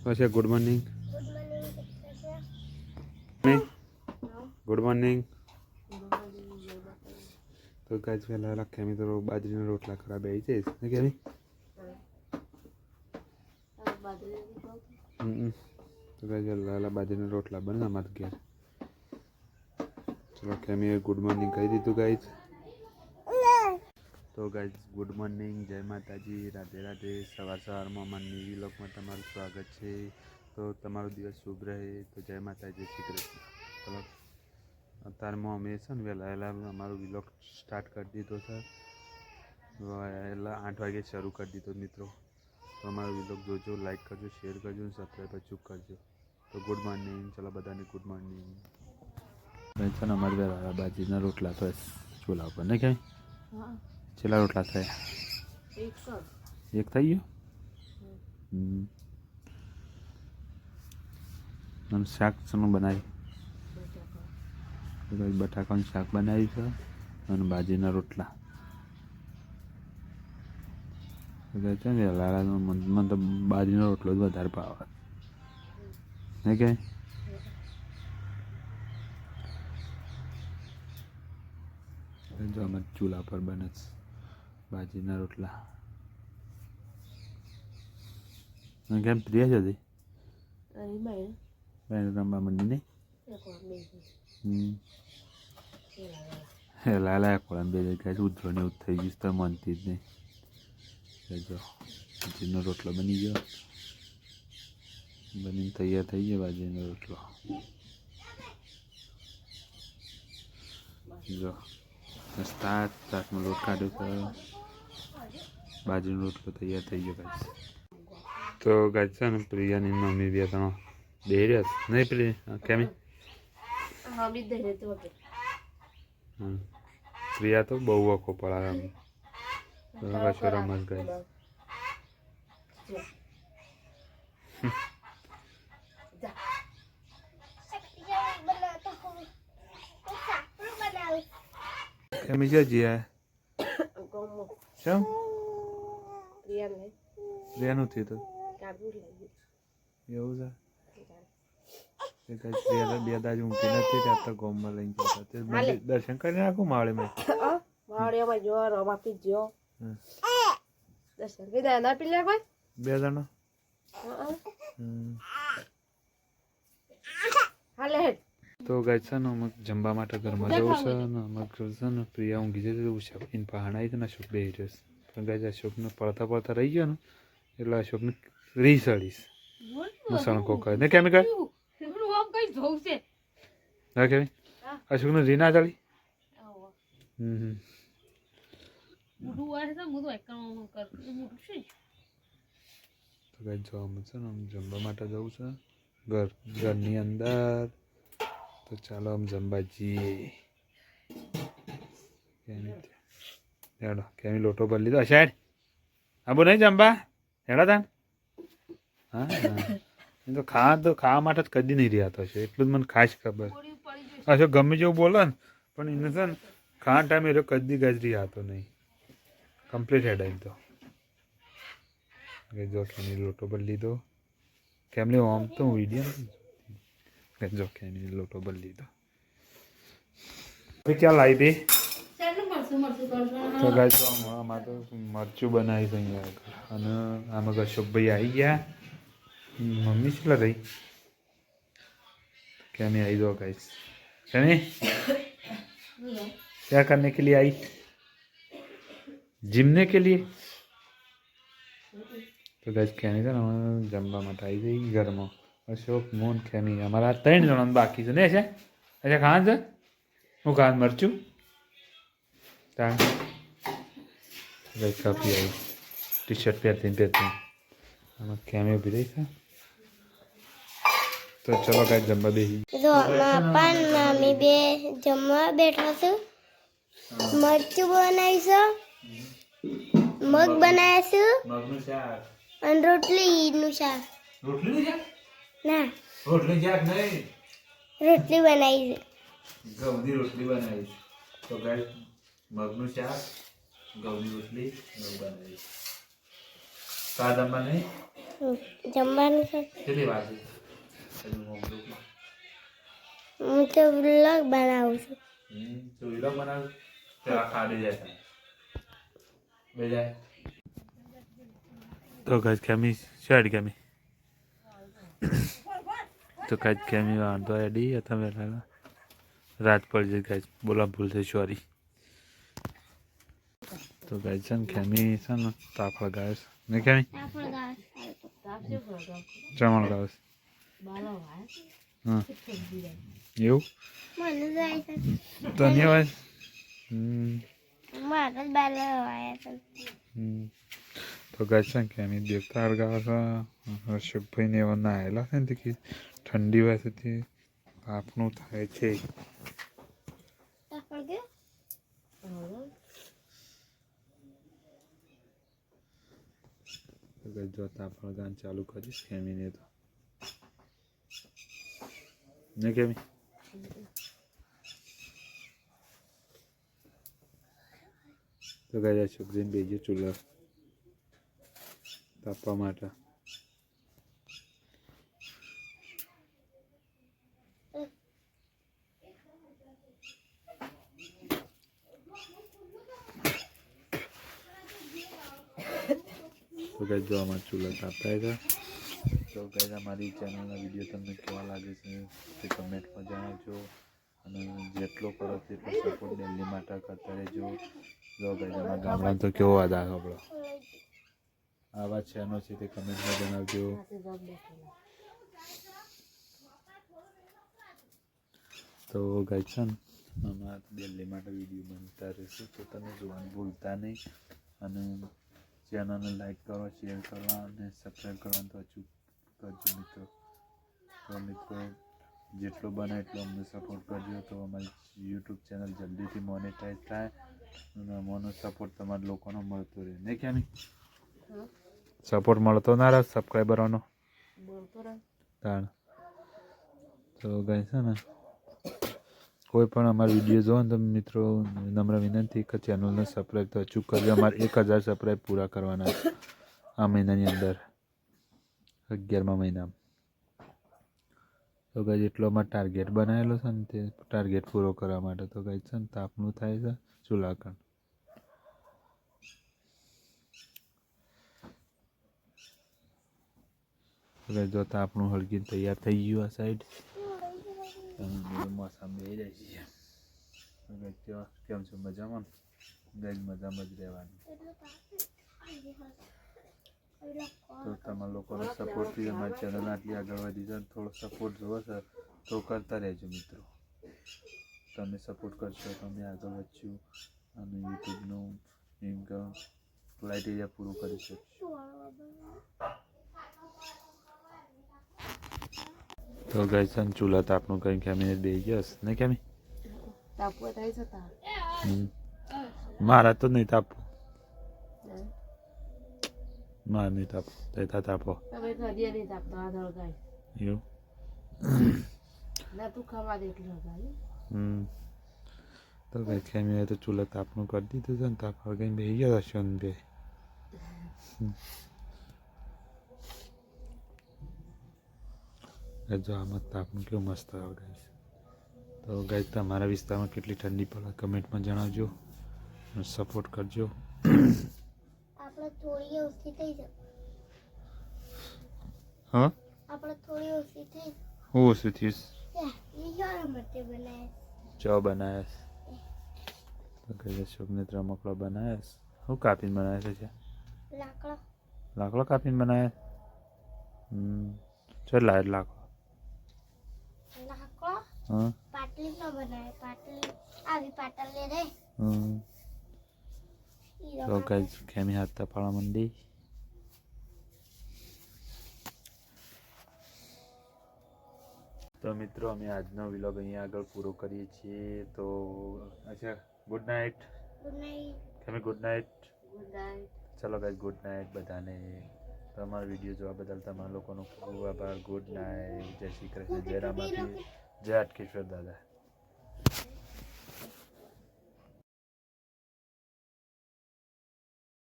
પછી good morning. Good morning. તો guys પહેલાં કેમી તો બાજરીના રોટલા ખરાબ આવી જઈશ ને કેમી. તો ગાઈસ પહેલાં બાજરીના રોટલા બને અમારે ઘેર. ચલો કેમી ગુડ મોર્નિંગ કહી દીધું ગાઈસ. તો ગાઈસ ગુડ મોર્નિંગ, જય માતાજી, રાધે રાધે. સવારમાં મનની વિલોકમાં તમારું સ્વાગત છે. તો તમારો દિવસ શુભ રહે. તો જય માતાજી, શ્રી કૃષ્ણ. ચલો અત્યારમાં અમે છે ને વહેલા અમારો વિલોક સ્ટાર્ટ કરી દીધો છે. વહેલા 8 વાગે શરૂ કરી દીધો મિત્રો. તો અમારો વિલોક જોજો, લાઈક કરજો, શેર કરજો અને સબસ્ક્રાઈબ અચૂક કરજો. તો ગુડ મોર્નિંગ, ચલો બધાને ગુડ મોર્નિંગ. છે ને અમારે વહેલા બાજરીના રોટલા તો ચોલા ઉપર ને ક્યાંય છેલ્લા રોટલા થયા એક થઈ ગયો. અને શાક શેનું બનાવ્યું? બટાકાનું શાક બનાવ્યું છે અને બાજરીના રોટલા. છે ને મને તો બાજરીનો રોટલો જ વધારે ભાવે ને કે. જો અમે ચૂલા પર બને છે બાજરીના રોટલા. કેમ પ્રિય છે હતી રમવા મંડી નહીં લાલા કોળા બે જગ્યાએ ઉજવણી એવું થઈ ગયું તો મનતી જ નહીં. જો બાજરીનો રોટલો બની ગયો, બનીને તૈયાર થઈ ગયો બાજરીનો રોટલો. જો સ્ટાર્ટમાં લોટ કાઢ્યો તો બાજરીનો રોટલો તૈયાર થઈ ગયો ગાઈસ. તો ગાઈસ છે ને પ્રિયાની મમ્મી બે ત્રણ બે રહ્યા નહીં પેલી કેમી. પ્રિયા તો બહુ વખો પડાવે કશો રમત ગાઈસ. કેમી છે જીયા શું પ્રિયાનું થયું હતું એવું છે. બે દાજ ઊંઘી નથી ત્યાં તો ગોમમાં લઈને જતા તે દર્શન કરી નાખું માળે મેં બે જણા. તો ગાય છે ને અમુક જમવા માટે ઘરમાં જવું છે ને અમુક છે ને પ્રિયા ઊંઘી જતી ઉષા એને પહાણાઈ છે ને અશોક બે રહ્યો પણ ગાય અશોકને પડતા રહી ગયો ને એટલે અશોકને રીહ સડીશ હું સણકો કરે ને કેમ કર હા કેવી અશોકને રી ના ચડી. તો ગાય જવાનું છે ને આમ જમવા માટે જવું છે ઘરની અંદર. તો ચાલો આમ જમવા જઈએ. હેડો કેમી લોટો ભરી લીધો સાહેબ આબુ નહીં જમવા હેડા તાન. હા તો ખાવા માટે જ કદી નહીં રહ્યા તો છે એટલું જ મને ખાસ ખબર. અશોક ગમે જેવું બોલો ને પણ એને છે ને ખાવા ટાઈમે એ કદી ગાજરી હતો નહીં કમ્પ્લીટ હેડાઈ તો. જો કેમી લોટો ભરી લીધો કેમલી આમ તો વિડીયો જો કેમી લોટો ભરી લીધો. ક્યાં લાવી દે તો ગાય તો આમાં તો મરચું બનાવી છે અહીંયા અને આમાં અશોકભાઈ આવી ગયા. મમ્મી કેટલા રહી કેમી आई दो गाइस कैमी क्या करने के लिए आई? जिमने के लिए. तो गाइस कैमी था ना जमवा માટે આવી ગઈ ઘરમાં. અશોક મોન કેમી અમારા 3 જણા બાકી છે ને છે. અચ્છા ખાન છે હું ખાન મરચું તાન ગાઈસ કાપી આવી ટી શર્ટ પહેરતી આમાં કેમી ઉભી રહી છે. તો ચલો ગાઈસ જમવા બેસી. જો માપન મમ્મી બે જમવા બેઠા છે. મરચું બનાવીશું, મગ બનાવીશું, મગનું શાક અને રોટલીનું શાક. રોટલીનું શાક ના રોટલી શાક નહીં રોટલી બનાવી છે. ઘઉંની રોટલી બનાવી. તો ગાઈસ મગનું શાક ઘઉંની રોટલી બનાવી. તો આ જમવા નહીં જમવાનું છે કેટલી વાર છે એનું હોમવર્કમાં હું તો વ્લોગ બનાવું છું તો વિલોગ બનાવ પેલા ખાડી જાય તને બે જાય તો કઈ કેમી શેડ કેમી તો કઈ કેમી વાંધો એડી તમે રાત પડી જાય કઈ બોલા ભૂલ થઈ સોરી તો કઈ છે ને કેમી છે ને તાપ લગાવે છે ને કેમી ચમણ ગાવે છે હા એવું મને જાય છે ધન્યવાદ મારા બાલ વાયા છે તો ગાય છે કે અમે દેવતા હળગાવે છે હર્ષભાઈને એવા નાયેલા છે ને કે ઠંડી હોય છે તે તાપનું થાય છે જો તાપ હળગાવાનું ચાલુ કરીશ કેમીને તો ને કેમી તો ગાય છોકરીને બેજો ચૂલા તાપવા માટે તો ગાય જો અમારા ચૂલા તાપતા હતા તો ગાય અમારી ચેનલના વિડીયો તમને કેવા લાગે છે તે કમેન્ટમાં જણાવજો અને જેટલો કરો તેટલો સપોર્ટ દિલ્હી માટે કરતા રહેજો જો ગાય અમારા ગામડામાં તો કેવો આધાર આપણો આવા ચેનલ છે તે કમેન્ટમાં જણાવજો તો ગાય છે ને અમારા દિલ્હી માટે વિડીયો બનતા રહેશે તો તમે જોવાનું ભૂલતા નહીં અને ચેનલને લાઈક કરો શેર કરો અને સબસ્ક્રાઈબ કરવાનું તો અચૂક કરજો મિત્રો તો મિત્રો જેટલો બને એટલો અમને સપોર્ટ કરજો તો અમારી યુટ્યુબ ચેનલ જલ્દીથી મોનેટાઈઝ થાય અને અમોનો સપોર્ટ તમારા લોકોનો મળતો રહે નહીં ક્યાં નહીં સપોર્ટ મળતો ના રહે સબસ્ક્રાઈબરોનો તાણ તો ગઈ છે ને કોઈ પણ અમારા વિડીયો જોવો ને તો મિત્રો નમ્ર વિનંતી કે ચેનલને સબસ્ક્રાઈબ તો અચૂક કરજો અમારે 1000 સબસ્ક્રાઈબ પૂરા કરવાના છે આ મહિનાની અંદર 11મા મહિનામાં તો ગાય એટલો અમારે ટાર્ગેટ બનાવેલો છે ને તે ટાર્ગેટ પૂરો કરવા માટે તો ગાય છે ને તાપનું થાય છે ચૂલાકણ જો તાપનું હળગીને તૈયાર થઈ ગયું આ સાઈડ મોસમ બે જાય છે કેમ છે મજામાં ગાય મજામાં જ રહેવાનું તો તમારા લોકોનો સપોર્ટથી અમારી ચેનલ આટલી આગળ વધી છે થોડો સપોર્ટ જોવો છે તો કરતા રહેજો મિત્રો તમે સપોર્ટ કરશો તો અમે આગળ વધશું અને યુટ્યુબનું એમ કે ક્રાઇટેરિયા પૂરું કરી શકશું તો ગાય છે ને ચૂલા તાપનું કંઈ કેમી બે ગયો ને કેમી તાપવા થાય છે તાપ મારા તો નહીં તાપવું મારે નહીં તાપવું તૈતા તાપો તમે કદી નહીં તાપતો આ દળગાય એવું ના તું ખાવા દે એટલે હગાય તો ગાય કેમી તો ચૂલા તાપનું કરી દીધું છે ને તાપ કંઈ બે ગયા હશે ને બે જો આમાં તાપનું કેવું મસ્ત આવે ગાઈસ તો ગાઈસ તમારા વિસ્તારમાં કેટલી ઠંડી પડે કમેન્ટમાં જણાવજો અને સપોર્ટ કરજો આપણે થોડી ઓછી થઈ જાય હા આપણે થોડી ઓછી થઈ હું ઓછું થઈશ વિચારવા માટે બનાવે ચા બનાવ્યા તો કઈ શોભને રમકડા બનાવ્યા હું કાપીને બનાવ્યા છે લાકડો લાકડો કાપીને બનાવ્યા ચાલ લાય લાકડો લાકડો હા પાટલી નો બનાવે પાટલી આવી પાટલ લે રે તો કઈ ખેમી હાથ તપાળા મંડી તો મિત્રો અમે આજનો વ્લોગ અહીંયા આગળ પૂરો કરીએ છીએ તો અચ્છા ગુડ નાઇટ ખેમી ગુડ નાઇટ ચલો ગાઈસ ગુડ નાઇટ બધાને તમારો વિડીયો જોવા બદલ તમારા લોકોનો ખૂબ આભાર ગુડ નાઇટ જય શ્રી કૃષ્ણ જય રામાપીર જય હાટકેશ્વર દાદા